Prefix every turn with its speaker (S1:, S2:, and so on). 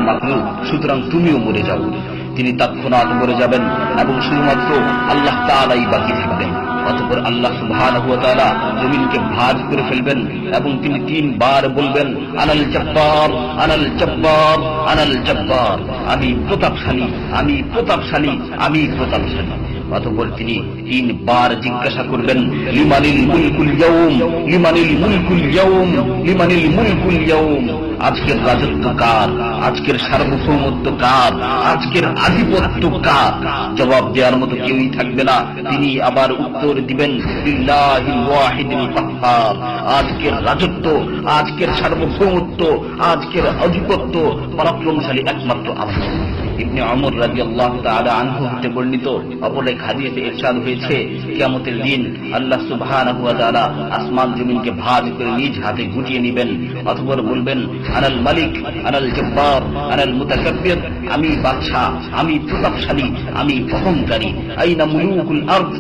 S1: মাখলুক, সুতরাং তুমিও মরে যাও। তিনি তৎক্ষণাৎ মরে যাবেন এবং শুধুমাত্র আল্লাহ তাআলাই বাকি থাকবেন। অতঃপর আল্লাহ সুবহানাহু ওয়া তাআলা জমিনকে ভাঁজ করে ফেলবেন এবং তিনি 3 বার বলবেন, আনাল জব্বার, আনাল জব্বার, আনাল জব্বার, আমি প্রতাপশালী, আমি প্রতাপশালী, আমি প্রতাপশালী। অতঃপর তিনি 3 বার জিজ্ঞাসা করবেন, লিমানিল মুলকুল ইয়াউম, লিমানিল মুলকুল ইয়াউম, লিমানিল মুলকুল ইয়াউম, আজকের রাজত্ব কার, আজকের সার্বভৌমত্ব কার, আজকের আধিপত্য কার? জবাব দেওয়ার মতো কেউই থাকবে না। তিনি আবার উত্তর দিবেন, লিল্লাহিল ওয়াহিদিল কাহ্হার, আজকের রাজত্ব, আজকের সার্বভৌমত্ব, আজকের আধিপত্য, পরাক্রমশালী একমাত্র আল্লাহ। ইবনে ওমর রাদিয়াল্লাহু তাআলা আনহু হতে বর্ণিত অপর এক হাদিসে ইরশাদ হয়েছে, কিয়ামতের দিন আল্লাহ সুবহানাহু ওয়া তাআলা আসমান জমিনকে ভাঁজ করে নিজ হাতে গুটিয়ে নেবেন। অতঃপর বলবেন, আনাল মালিক, আনাল জব্বার, আনাল মুতাকাব্বির, আমি বাদশা, আমি প্রতাপশালী, আমি অহংকারী। আইনা মুলুকুল আরদ,